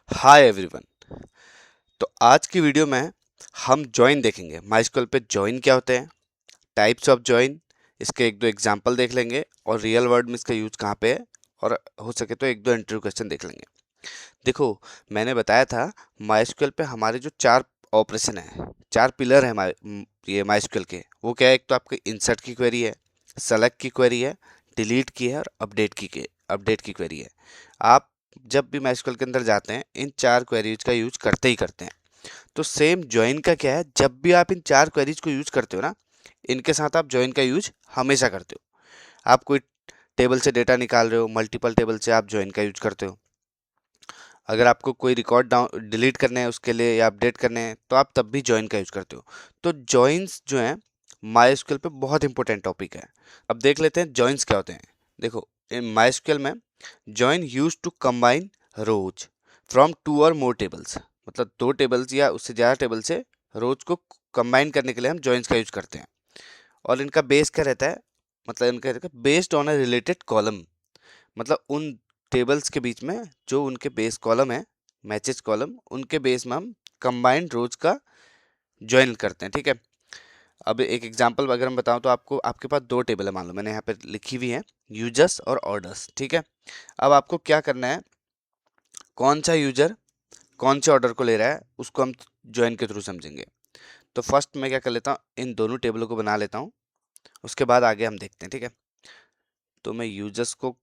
Hi everyone. तो आज की वीडियो में हम जॉइन देखेंगे। माइस्क्यूएल पे जॉइन क्या होते हैं, टाइप्स ऑफ जॉइन, इसके एक दो एग्जांपल देख लेंगे और रियल वर्ल्ड में इसका यूज कहाँ पे है, और हो सके तो एक दो इंटरव्यू क्वेश्चन देख लेंगे। देखो, मैंने बताया था माइस्क्यूएल पे हमारे जो चार ऑपरेशन है, चार पिलर है ये माइस्क्यूएल के। वो क्या है? एक तो आपकी इंसर्ट की क्वेरी है, सेलेक्ट की क्वेरी है, डिलीट की है और अपडेट की क्वेरी है। आप जब भी माइस्क्यूएल के अंदर जाते हैं इन चार क्वेरीज का यूज करते ही करते हैं। तो सेम ज्वाइन का क्या है, जब भी आप इन चार क्वेरीज को यूज करते हो ना, इनके साथ आप ज्वाइन का यूज हमेशा करते हो। आप कोई टेबल से डेटा निकाल रहे हो, मल्टीपल टेबल से आप ज्वाइन का यूज करते हो। अगर आपको कोई रिकॉर्ड डाउन डिलीट करने हैं उसके लिए या अपडेट करने हैं तो आप तब भी ज्वाइन का यूज करते हो। तो जॉइंस जो हैं माइस्क्यूएल पे बहुत इंपॉर्टेंट टॉपिक है। अब देख लेते हैं जॉइंस क्या होते हैं। देखो, इन माइस्क्यूएल में join use to combine rows from two और मोर टेबल्स, मतलब दो टेबल्स या उससे ज़्यादा टेबल से रोज को कंबाइन करने के लिए हम जॉइंस का यूज करते हैं। और इनका बेस क्या रहता है, मतलब इनका रहता है based on a related column, मतलब उन टेबल्स के बीच में जो उनके बेस कॉलम है, मैचेस कॉलम, उनके बेस में हम कंबाइंड रोज का ज्वाइन करते हैं। ठीक है। अब एक एग्जांपल अगर हम बताऊं तो आपको, आपके पास दो टेबल है, मान लो मैंने यहाँ पे लिखी हुई है यूजर्स और ऑर्डर्स। ठीक है। अब आपको क्या करना है, कौन सा यूजर कौन से ऑर्डर को ले रहा है उसको हम ज्वाइन के थ्रू समझेंगे। तो फर्स्ट मैं क्या कर लेता हूँ, इन दोनों टेबलों को बना लेता हूँ, उसके बाद आगे हम देखते हैं। ठीक है। तो मैं यूजर्स को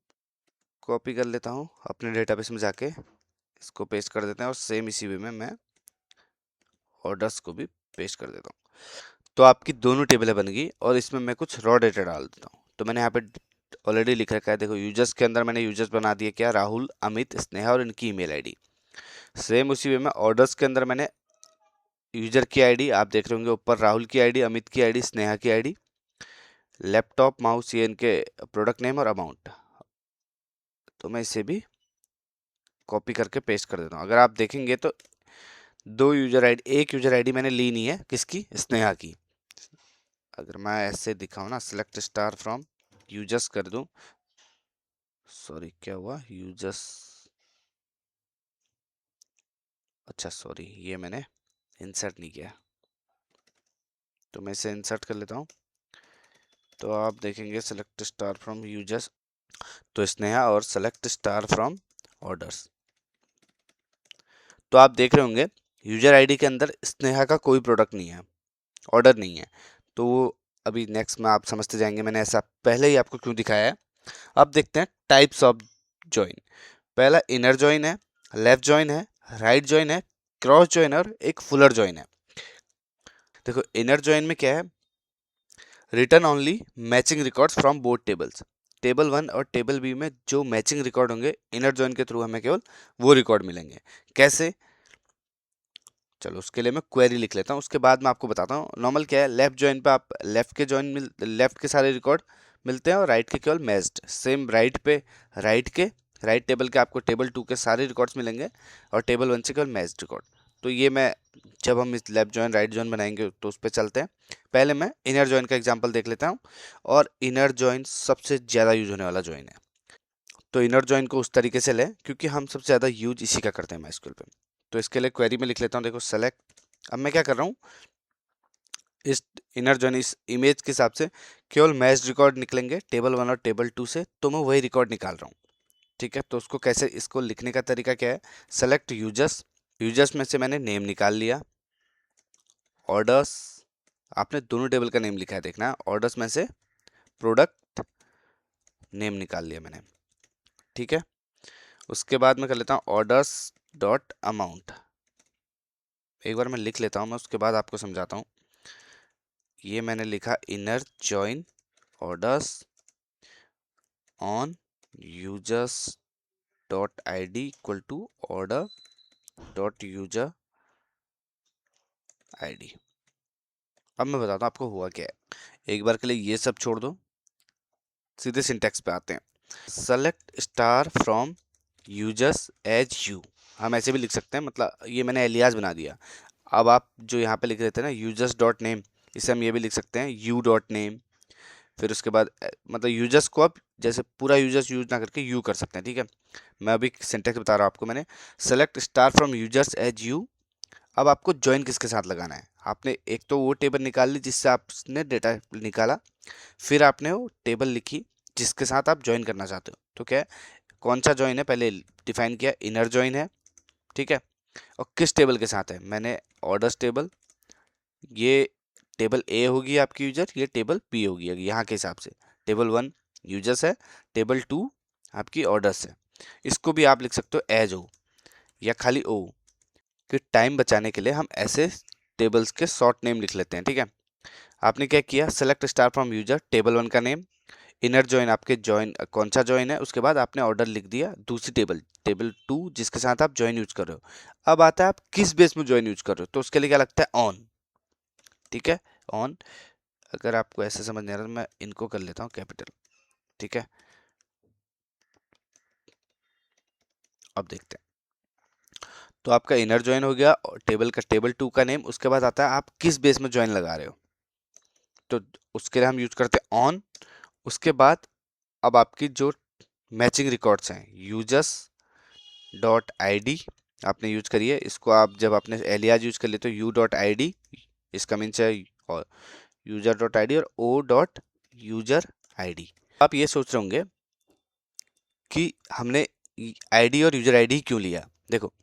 कॉपी कर लेता हूँ अपने डेटाबेस में जाके, इसको पेस्ट कर देते हैं और सेम इसी वे में मैं ऑर्डर्स को भी पेस्ट कर देता हूँ। तो आपकी दोनों टेबलें बन गई और इसमें मैं कुछ रॉ डेटा डाल देता हूँ। तो मैंने यहाँ पे ऑलरेडी लिख रखा है, देखो यूजर्स के अंदर मैंने यूजर्स बना दिए क्या, राहुल, अमित, स्नेहा और इनकी ईमेल आईडी। सेम उसी वे में ऑर्डर्स के अंदर मैंने यूजर की आईडी आप देख रहे होंगे ऊपर, राहुल की आईडी, अमित की आईडी, स्नेहा की आईडी, लैपटॉप, माउस, ये इनके प्रोडक्ट नेम और अमाउंट। तो मैं इसे भी कॉपी करके पेस्ट कर देता हूँ। अगर आप देखेंगे तो दो यूजर आईडी, एक यूजर आईडी मैंने ली नहीं है, किसकी, स्नेहा की। अगर मैं ऐसे दिखाऊँ ना, सेलेक्ट स्टार फ्रॉम यूजर्स कर दूं, सॉरी क्या हुआ, यूजर्स, अच्छा सॉरी ये मैंने इंसर्ट नहीं किया, तो मैं इसे इंसर्ट कर लेता हूँ। तो आप देखेंगे सेलेक्ट स्टार फ्रॉम यूजर्स, तो स्नेहा, और सेलेक्ट स्टार फ्रॉम ऑर्डर्स। तो आप देख रहे होंगे यूजर आईडी के अंदर स्नेहा का कोई प्रोडक्ट नहीं है, ऑर्डर नहीं है। तो वो अभी नेक्स्ट में आप समझते जाएंगे, मैंने ऐसा पहले ही आपको क्यों दिखाया है। अब देखते हैं टाइप्स ऑफ जॉइन। पहला इनर जॉइन है, लेफ्ट जॉइन है, राइट जॉइन है, क्रॉस जॉइन और एक फुलर जॉइन है। देखो इनर जॉइन में क्या है, return only matching records from both tables. Table one और टेबल बी में जो मैचिंग रिकॉर्ड होंगे इनर जॉइन के थ्रू हमें केवल वो रिकॉर्ड मिलेंगे। कैसे, चलो उसके लिए मैं क्वेरी लिख लेता हूँ, उसके बाद मैं आपको बताता हूँ। नॉर्मल क्या है, लेफ्ट जॉइन पे आप लेफ्ट के लेफ्ट के सारे रिकॉर्ड मिलते हैं और राइट के केवल मैच्ड। सेम राइट पे राइट टेबल के आपको टेबल टू के सारे रिकॉर्ड्स मिलेंगे और टेबल वन से केवल मैच्ड रिकॉर्ड। तो ये मैं, जब हम इस लेफ्ट जॉइन राइट जॉइन बनाएंगे तो उस पर चलते हैं। पहले मैं इनर जॉइन का एग्जाम्पल देख लेता हूँ, और इनर जॉइन सबसे ज़्यादा यूज होने वाला जॉइन है। तो इनर जॉइन को उस तरीके से लें क्योंकि हम सबसे ज़्यादा यूज इसी का करते हैं माइस्क्यूएल पे। तो इसके लिए क्वेरी में लिख लेता हूँ, देखो सेलेक्ट। अब मैं क्या कर रहा हूँ, इस इनर जॉइन इस इमेज के हिसाब से केवल मैच रिकॉर्ड निकलेंगे टेबल वन और टेबल टू से, तो मैं वही रिकॉर्ड निकाल रहा हूँ। ठीक है। तो उसको कैसे, इसको लिखने का तरीका क्या है, सेलेक्ट यूजर्स, यूजर्स में से मैंने नेम निकाल लिया, ऑर्डर्स, आपने दोनों टेबल का नेम लिखा है देखना, ऑर्डर्स में से प्रोडक्ट नेम निकाल लिया मैंने। ठीक है। उसके बाद मैं कर लेता हूँ ऑर्डर्स डॉट अमाउंट। एक बार मैं लिख लेता हूँ, मैं उसके बाद आपको समझाता हूँ। ये मैंने लिखा inner join orders on users dot I D equal to order dot user I D. अब मैं बताता हूँ आपको हुआ क्या है। एक बार के लिए ये सब छोड़ दो, सीधे सिंटेक्स पे आते हैं। Select star from users as u, हम ऐसे भी लिख सकते हैं, मतलब ये मैंने एलियास बना दिया। अब आप जो यहाँ पे लिख रहे थे ना यूजर्स डॉट नेम, इसे हम ये भी लिख सकते हैं यू डॉट नेम। फिर उसके बाद मतलब यूजर्स को आप जैसे पूरा यूजर्स यूज ना करके यू कर सकते हैं, ठीक है। मैं अभी सिंटेक्स बता रहा हूँ आपको। मैंने select star from users as u. अब आपको ज्वाइन किसके साथ लगाना है, आपने एक तो वो टेबल निकाल ली जिससे आपने डेटा निकाला, फिर आपने वो टेबल लिखी जिसके साथ आप ज्वाइन करना चाहते हो। तो क्या है, कौन सा ज्वाइन है पहले डिफाइन किया, इनर ज्वाइन है, ठीक है। और किस टेबल के साथ है, मैंने ऑर्डर्स टेबल, ये टेबल ए होगी आपकी यूजर, ये टेबल बी होगी यहाँ के हिसाब से। टेबल 1 यूजर्स है, टेबल 2 आपकी ऑर्डर्स है। इसको भी आप लिख सकते हो एज ओ या खाली ओ, कि टाइम बचाने के लिए हम ऐसे टेबल्स के शॉर्ट नेम लिख लेते हैं, ठीक है। आपने क्या किया, select star from user, table 1 का नेम, इनर जॉइन आपके जॉइन कौन सा जॉइन है, उसके बाद आपने ऑर्डर लिख दिया दूसरी टेबल, टेबल 2 जिसके साथ आप जॉइन यूज कर रहे हो। अब आता है आप किस बेस में जॉइन यूज कर रहे हो, तो उसके लिए क्या लगता है ऑन, ठीक है, ऑन। अगर आपको ऐसे समझ नहीं आ रहा तो मैं इनको कर लेता हूँ कैपिटल, ठीक है। अब देखते हैं, तो आपका इनर जॉइन हो गया, टेबल का टेबल 2 का नेम, उसके बाद आता है आप किस बेस में जॉइन लगा रहे हो, तो उसके लिए हम यूज करते हैं ऑन। उसके बाद अब आपकी जो मैचिंग रिकॉर्ड्स हैं, यूजर्स डॉट आई डी आपने यूज करी है, इसको आप जब आपने एलियाज यूज कर लिए तो यू डॉट आई डी, इसका मीन्स है और यूजर डॉट आई डी, और o dot user I D. आप ये सोच रहे होंगे कि हमने आईडी और यूजर आईडी क्यों लिया। देखो,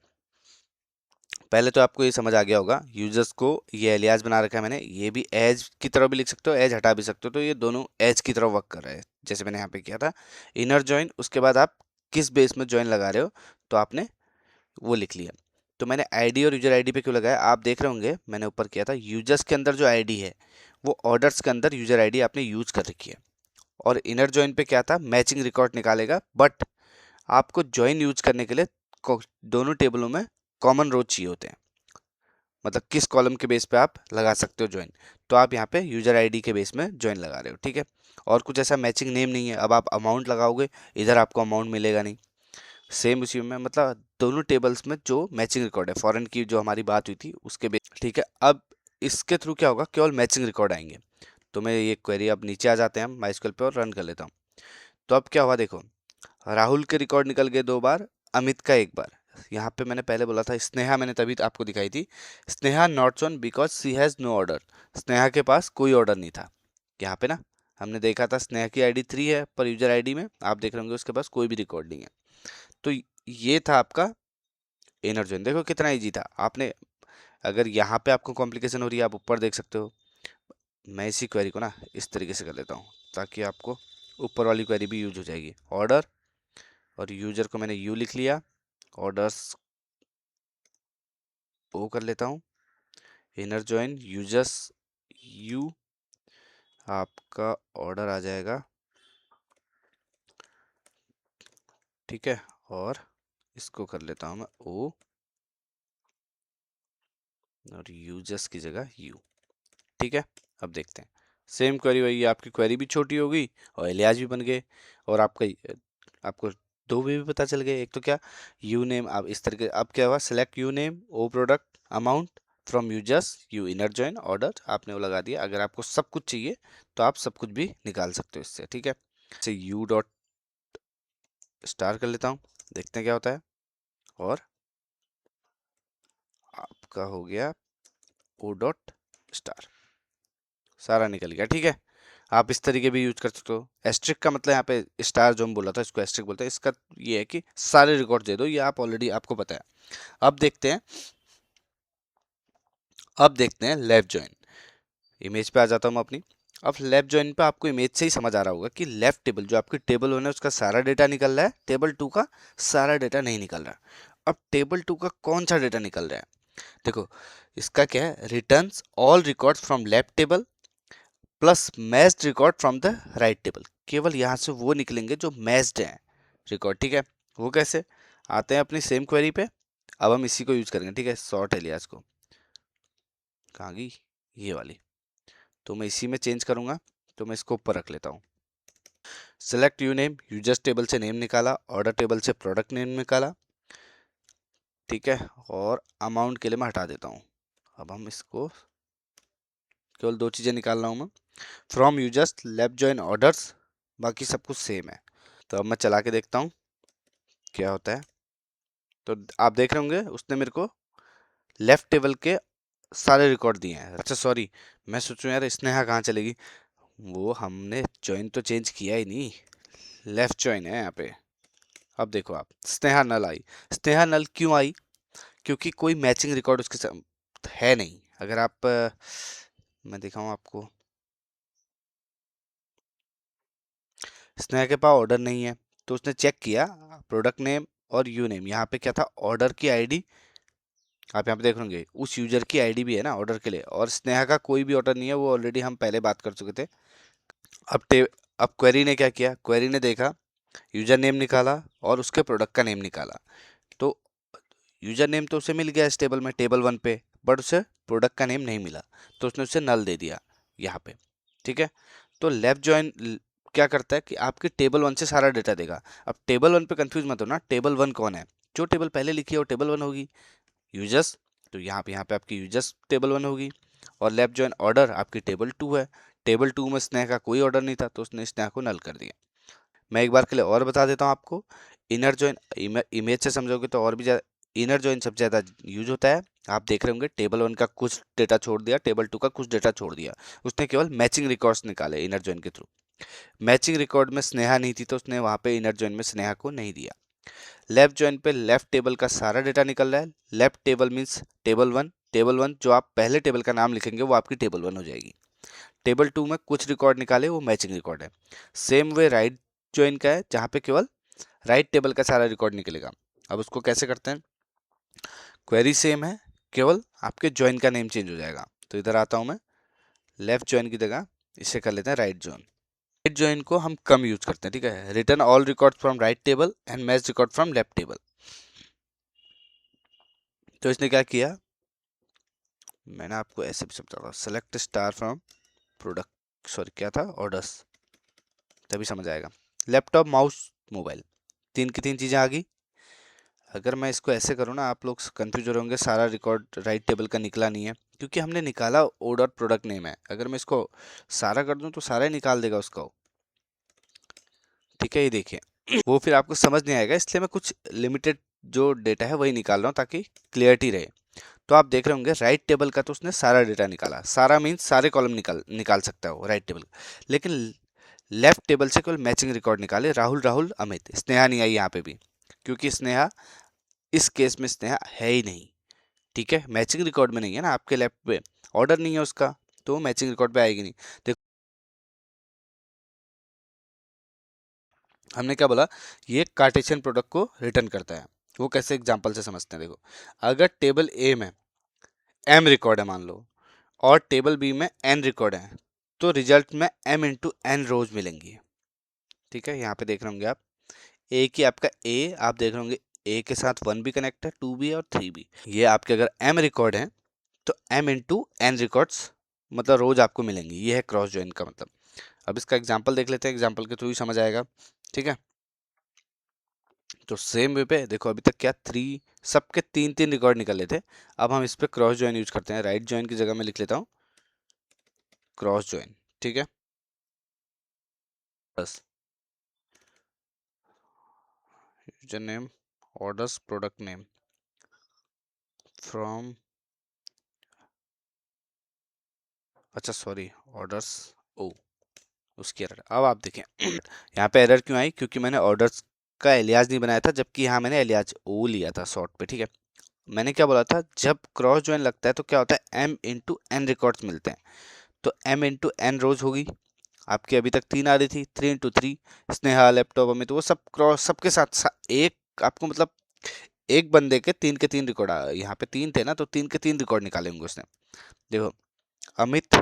पहले तो आपको ये समझ आ गया होगा, यूजर्स को ये एलियास बना रखा है मैंने, ये भी एज की तरह भी लिख सकते हो, एज हटा भी सकते हो, तो ये दोनों एज की तरह वर्क कर रहे हैं जैसे मैंने यहाँ पे किया था। इनर जॉइन, उसके बाद आप किस बेस में जॉइन लगा रहे हो, तो आपने वो लिख लिया। तो मैंने आईडी और यूजर आईडी पे क्यों लगाया, आप देख रहे होंगे मैंने ऊपर किया था, यूजर्स के अंदर जो आईडी है वो ऑर्डर्स के अंदर यूजर आईडी आपने यूज कर रखी है, और इनर जॉइन पे क्या था, मैचिंग रिकॉर्ड निकालेगा, बट आपको जॉइन यूज करने के लिए दोनों टेबलों में कॉमन रो चाहिए होते हैं, मतलब किस कॉलम के बेस पे आप लगा सकते हो ज्वाइन, तो आप यहाँ पे यूजर आईडी के बेस में ज्वाइन लगा रहे हो, ठीक है। और कुछ ऐसा मैचिंग नेम नहीं है, अब आप अमाउंट लगाओगे इधर आपको अमाउंट मिलेगा नहीं, सेम उसी में, मतलब दोनों टेबल्स में जो मैचिंग रिकॉर्ड है, फॉरेन की जो हमारी बात हुई थी उसके बेस, ठीक है। अब इसके थ्रू क्या होगा, केवल मैचिंग रिकॉर्ड आएंगे। तो मैं ये क्वेरी, अब नीचे आ जाते हैं हम माइस्क्वेल पे और रन कर लेता हूँ। तो अब क्या हुआ देखो, राहुल के रिकॉर्ड निकल गए 2 बार, अमित का 1 बार। यहाँ पे मैंने पहले बोला था स्नेहा, मैंने तभी तो आपको दिखाई थी, Sneha not on because she has no order, Sneha के पास कोई ऑर्डर नहीं था। यहाँ पे ना हमने देखा था स्नेहा की आईडी 3 है, पर यूजर आईडी में आप देख रहे होंगे उसके पास कोई भी रिकॉर्ड नहीं है। तो ये था आपका इनर जॉइन, देखो कितना ईजी था। आपने अगर यहाँ पे आपको कॉम्प्लिकेशन हो रही है, आप ऊपर देख सकते हो। मैं इसी क्वेरी को ना इस तरीके से कर लेता हूँ ताकि आपको ऊपर वाली क्वेरी भी यूज हो जाएगी। ऑर्डर और यूजर को मैंने यू लिख लिया, ऑर्डर्स ओ कर लेता हूँ, इनर जॉइन यूजर्स यू, आपका ऑर्डर आ जाएगा, ठीक है। और इसको कर लेता हूँ मैं ओ, और यूजर्स की जगह यू, ठीक है। अब देखते हैं, सेम क्वेरी वही है, आपकी क्वेरी भी छोटी हो गई और एलियाज भी बन गए, और आपका आपको दो वे भी पता चल गए। एक तो क्या, यू नेम, आप इस तरीके, अब क्या हुआ, select u name o product amount from users u inner join order, आपने वो लगा दिया। अगर आपको सब कुछ चाहिए तो आप सब कुछ भी निकाल सकते हो इससे, ठीक है। से यू डॉट स्टार कर लेता हूँ, देखते हैं क्या होता है, और आपका हो गया ओ डॉट स्टार, सारा निकल गया, ठीक है। आप इस तरीके भी यूज कर सकते हो। एस्ट्रिक का मतलब यहाँ पे स्टार जो हम बोला था इसको एस्ट्रिक बोलते हैं, इसका ये है कि सारे रिकॉर्ड दे दो, ये आप ऑलरेडी आपको पता है। अब देखते हैं, अब देखते हैं लेफ्ट जॉइन, इमेज पे आ जाता हूँ मैं अपनी। अब लेफ्ट जॉइन पे आपको इमेज से ही समझ आ रहा होगा कि लेफ्ट टेबल जो आपकी टेबल 1 है उसका सारा डेटा निकल रहा है, टेबल 2 का सारा डेटा नहीं निकल रहा। अब टेबल 2 का कौन सा डेटा निकल रहा है, देखो इसका क्या है, returns all records from left table plus matched record from the right table, केवल यहाँ से वो निकलेंगे जो मैच्ड हैं रिकॉर्ड, ठीक है। वो कैसे, आते हैं अपनी सेम क्वेरी पे, अब हम इसी को यूज करेंगे, ठीक है। सॉर्ट एलियास को, कहाँ गई ये वाली, तो मैं इसी में चेंज करूंगा, तो मैं इसको ऊपर रख लेता हूँ। Select u name, users table से नेम निकाला, ऑर्डर टेबल से प्रोडक्ट नेम निकाला, ठीक है। और अमाउंट के लिए मैं हटा देता हूँ। अब हम इसको केवल 2 चीज़ें निकाल रहा हूँ मैं, from users left join orders बाकी सब कुछ सेम है। तो अब मैं चला के देखता हूँ क्या होता है। तो आप देख रहे होंगे उसने मेरे को लेफ्ट टेबल के सारे रिकॉर्ड दिए हैं। अच्छा सॉरी, मैं सोचूं यार स्नेहा कहाँ चलेगी, वो हमने जॉइन तो चेंज किया ही नहीं, लेफ्ट जॉइन है यहाँ पे। अब देखो आप, स्नेहा नल आई। स्नेहा नल क्यों आई? क्योंकि कोई मैचिंग रिकॉर्ड उसके साथ है नहीं। अगर आप मैं दिखाऊं आपको, स्नेहा के पास ऑर्डर नहीं है, तो उसने चेक किया प्रोडक्ट नेम और यू नेम, यहाँ पे क्या था, ऑर्डर की आईडी। आप यहाँ पे देख होंगे उस यूजर की आईडी भी है ना ऑर्डर के लिए, और स्नेहा का कोई भी ऑर्डर नहीं है, वो ऑलरेडी हम पहले बात कर चुके थे। अब अब क्वेरी ने क्या किया, क्वेरी ने देखा, यूजर नेम निकाला और उसके प्रोडक्ट का नेम निकाला। तो यूजर नेम तो उसे मिल गया इस टेबल में, टेबल 1 पे, बट उसे प्रोडक्ट का नेम नहीं मिला, तो उसने उसे नल दे दिया यहाँ पे। ठीक है, तो लेफ्ट जॉइन क्या करता है कि आपके टेबल 1 से सारा डेटा देगा। अब टेबल 1 पे कंफ्यूज मत होना, टेबल 1 कौन है, जो टेबल पहले लिखी है वो टेबल 1 होगी, यूजर्स। तो यहाँ पे आपकी यूजर्स टेबल 1 होगी, और लेफ्ट जॉइन ऑर्डर आपकी टेबल 2 है। टेबल 2 में स्नेहा का कोई ऑर्डर नहीं था, तो उसने स्नेहा को नल कर दिया। मैं एक बार के लिए और बता देता हूँ आपको, इनर जॉइन इमेज से समझोगे तो और भी ज़्यादा, इनर जॉइन सबसे ज़्यादा यूज होता है। आप देख रहे होंगे टेबल 1 का कुछ डेटा छोड़ दिया, टेबल 2 का कुछ डेटा छोड़ दिया, उसने केवल मैचिंग रिकॉर्ड्स निकाले इनर जॉइन के थ्रू। मैचिंग रिकॉर्ड में स्नेहा नहीं थी, तो उसने वहाँ पे इनर जॉइन में स्नेहा को नहीं दिया। लेफ्ट जॉइन पे लेफ्ट टेबल का सारा डेटा निकल रहा है। Left table means table 1, table 1 जो आप पहले टेबल का नाम लिखेंगे वो आपकी टेबल 1 हो जाएगी। टेबल 2 में कुछ रिकॉर्ड निकाले, वो मैचिंग रिकॉर्ड है। सेम वे राइट जॉइन का है, जहाँ पे केवल राइट टेबल का सारा रिकॉर्ड निकलेगा। अब उसको कैसे करते हैं, क्वेरी सेम है, केवल आपके जॉइन का नेम चेंज हो जाएगा। तो इधर आता हूँ मैं, लेफ्ट जॉइन की जगह इसे कर लेते हैं राइट जॉइन। राइट जॉइन को हम कम यूज करते हैं, ठीक है। Return all record from right table and match record from left table. तो इसने क्या किया, मैंने आपको ऐसे भी समझा रहा, select star from product, sorry क्या था, ऑर्डर्स, तभी समझ आएगा। लैपटॉप, माउस, मोबाइल, तीन की तीन चीज़ें आ गई। अगर मैं इसको ऐसे करूँ ना, आप लोग कंफ्यूज हो रहे होंगे, सारा रिकॉर्ड राइट टेबल का निकला नहीं है, क्योंकि हमने निकाला ऑर्डर प्रोडक्ट नेम है। अगर मैं इसको सारा कर दूं तो सारा ही निकाल देगा उसका, ठीक है। ये देखिए, वो फिर आपको समझ नहीं आएगा, इसलिए मैं कुछ लिमिटेड जो डेटा है वही निकाल रहा हूँ ताकि क्लियरिटी रहे। तो आप देख रहे होंगे राइट टेबल का तो उसने सारा डेटा निकाला, सारा मीन्स सारे कॉलम निकाल निकाल सकता है वो राइट टेबल, लेकिन लेफ्ट टेबल से केवल मैचिंग रिकॉर्ड निकाले, राहुल राहुल अमित, स्नेहा नहीं आई यहाँ पे भी, क्योंकि स्नेहा इस केस में स्नेहा है ही नहीं, ठीक है। मैचिंग रिकॉर्ड में नहीं है ना, आपके लेफ्ट पे ऑर्डर नहीं है उसका, तो मैचिंग रिकॉर्ड पे आएगी नहीं। देखो हमने क्या बोला, ये कार्टेशियन प्रोडक्ट को रिटर्न करता है। वो कैसे, एग्जांपल से समझते हैं। देखो, अगर टेबल ए में एम रिकॉर्ड है मान लो, और टेबल बी में एन रिकॉर्ड है, तो रिजल्ट में एम इंटू एन रोज मिलेंगी, ठीक है। यहाँ पे देख रहे होंगे आप, ए की आपका ए, आप देख रहे होंगे ए के साथ 1 भी कनेक्ट है, 2 भी है और 3 भी। ये आपके अगर एम रिकॉर्ड है तो एम इंटू एन रिकॉर्ड्स मतलब रोज आपको मिलेंगी, ये है क्रॉस जॉइन का मतलब। अब इसका एग्जांपल देख लेते हैं, एग्जांपल के थ्रू ही समझ आएगा, ठीक है। तो सेम वे पे देखो, अभी तक क्या, थ्री, सबके तीन तीन रिकॉर्ड निकल लेते। अब हम इस पे क्रॉस जॉइन यूज करते हैं, राइट जॉइन की जगह मैं लिख लेता हूँ क्रॉस जॉइन, ठीक है। बस user name, orders, product name from, अच्छा सॉरी, ऑर्डर्स ओ, उसकी एरर। अब आप देखें यहाँ पे एरर क्यों आई, क्योंकि मैंने ऑर्डर्स का एलियाज नहीं बनाया था, जबकि यहाँ मैंने एलियाज ओ लिया था शॉर्ट पे, ठीक है। मैंने क्या बोला था, जब क्रॉस ज्वाइन लगता है तो क्या होता है, एम इंटू एन रिकॉर्ड्स मिलते हैं, तो एम इंटू एन रोज होगी। आपकी अभी तक 3 आ रही थी, 3 इंटू 3, स्नेहा, लैपटॉप, अमित, तो वो सब क्रॉस, सबके एक आपको मतलब एक बंदे के तीन रिकॉर्ड, यहाँ पे 3 थे ना, तो 3 के 3 रिकॉर्ड निकाले होंगे उसने। देखो अमित,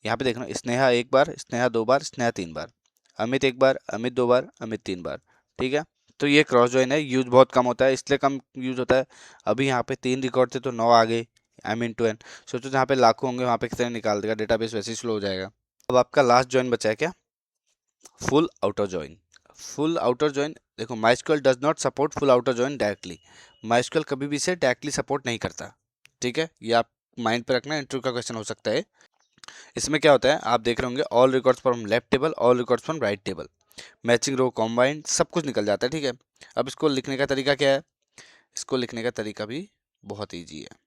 यहाँ पे देखना, स्नेहा एक बार, स्नेहा 2 बार, स्नेहा 3 बार, अमित एक बार, अमित 2 बार, अमित 3 बार, ठीक है। तो ये क्रॉस जॉइन है, यूज बहुत कम होता है, इसलिए कम यूज होता है। अभी यहाँ पे 3 रिकॉर्ड थे तो 9 आ गए, एम इन टू एन। सोचो जहाँ पे लाखों होंगे वहाँ पे कितने निकाल देगा, डेटाबेस वैसे ही स्लो हो जाएगा। अब आपका लास्ट जॉइन बचा है क्या, full outer join. Full outer join, देखो MySQL does not support full outer join directly, MySQL कभी भी इसे डायरेक्टली सपोर्ट नहीं करता, ठीक है। ये आप माइंड पे रखना, इंटरव्यू का क्वेश्चन हो सकता है। इसमें क्या होता है, आप देख रहे होंगे all records from left table, all records from right table. Matching row combined सब कुछ निकल जाता है, ठीक है। अब इसको लिखने का तरीका क्या है, इसको लिखने का तरीका भी बहुत ईजी है।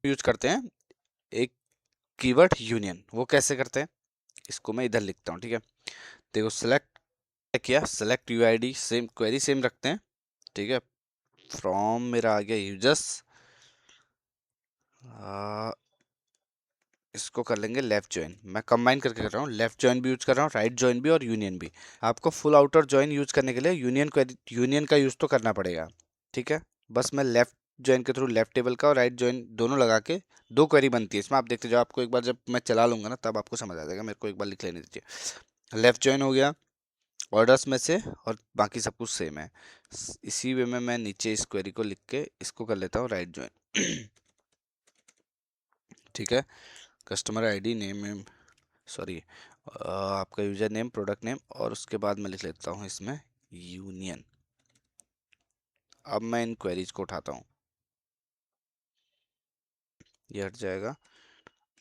यूज करते हैं एक कीवर्ड यूनियन, वो कैसे करते हैं, इसको मैं इधर लिखता हूँ, ठीक है। देखो सेलेक्ट किया, select UID, same query same रखते हैं, ठीक है। फ्रॉम मेरा आ गया यूजर्स, इसको कर लेंगे लेफ्ट ज्वाइन। मैं कंबाइन करके कर रहा हूँ, लेफ्ट ज्वाइन भी यूज कर रहा हूँ, राइट ज्वाइन भी और यूनियन भी। आपको फुल आउटर ज्वाइन यूज करने के लिए यूनियन का यूज तो करना पड़ेगा, ठीक है। बस मैं लेफ्ट ज्वाइन के थ्रू लेफ्ट टेबल का और राइट ज्वाइन दोनों लगा के दो क्वेरी बनती है इसमें, आप देखते जाओ। आपको एक बार जब मैं चला लूंगा ना तब आपको समझ आ जाएगा, मेरे को एक बार लिख लेने दीजिए। लेफ्ट ज्वाइन हो गया ऑर्डर्स में से, और बाकी सब कुछ सेम है। इसी वे में मैं नीचे इस क्वेरी को लिख के इसको कर लेता हूँ राइट ज्वाइन ठीक है। कस्टमर आईडी नेम, सॉरी आपका यूजर नेम, प्रोडक्ट नेम, और उसके बाद मैं लिख लेता हूँ इसमें यूनियन। अब मैं इन क्वेरीज को उठाता हूँ, ये हट जाएगा।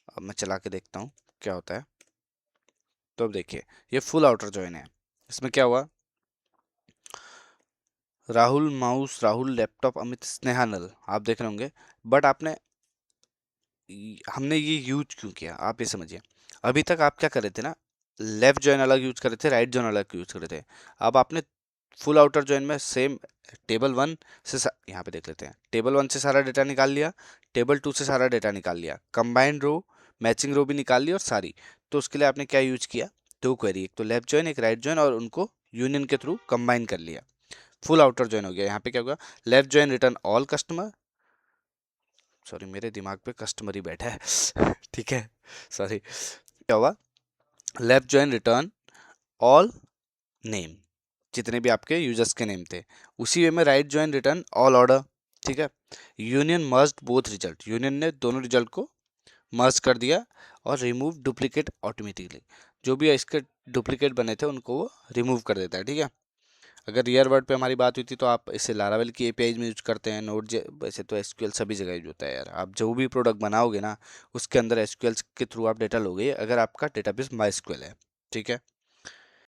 अब मैं चला के देखता हूँ क्या होता है। तो अब देखिए ये फुल आउटर जॉइन है। इसमें क्या हुआ, राहुल माउस, राहुल लैपटॉप, अमित स्नेहा नल, आप देख रहे होंगे। बट आपने हमने ये यूज क्यों किया आप ये समझिए। अभी तक आप क्या कर रहे थे ना, लेफ्ट जॉइन अलग यूज कर रहे थे, राइट जॉइन अलग यूज कर रहे थे। अब आपने फुल आउटर जॉइन में सेम टेबल वन से यहाँ पे देख लेते हैं, टेबल वन से सारा डेटा निकाल लिया, टेबल टू से सारा डेटा निकाल लिया, कंबाइंड रो मैचिंग रो भी निकाल ली और सारी। तो उसके लिए आपने क्या यूज किया, दो क्वेरी, एक तो लेफ्ट जॉइन एक राइट जॉइन, और उनको यूनियन के थ्रू कंबाइन कर लिया, फुल आउटर जॉइन हो गया। यहाँ पे क्या होगा, left join return all customer, sorry मेरे दिमाग पे कस्टमर ही बैठा है ठीक है, सॉरी। क्या हुआ, left join return all name, जितने भी आपके यूजर्स के नेम थे। उसी वे में right join return all order, ठीक है। Union merged both result, union ने दोनों रिजल्ट को मर्ज कर दिया, और रिमूव डुप्लीकेट ऑटोमेटिकली, जो भी इसके डुप्लीकेट बने थे उनको वो रिमूव कर देता है, ठीक है। अगर रियल वर्ड पे हमारी बात हुई थी तो आप इसे लारावेल की एपीआई में यूज करते हैं, नोड जे, वैसे तो एसक्यूएल सभी जगह यूज होता है यार। आप जो भी प्रोडक्ट बनाओगे ना उसके अंदर एसक्यूएल के थ्रू आप डेटा लोगे, अगर आपका डेटाबेस माई एसक्यूएल है, ठीक है।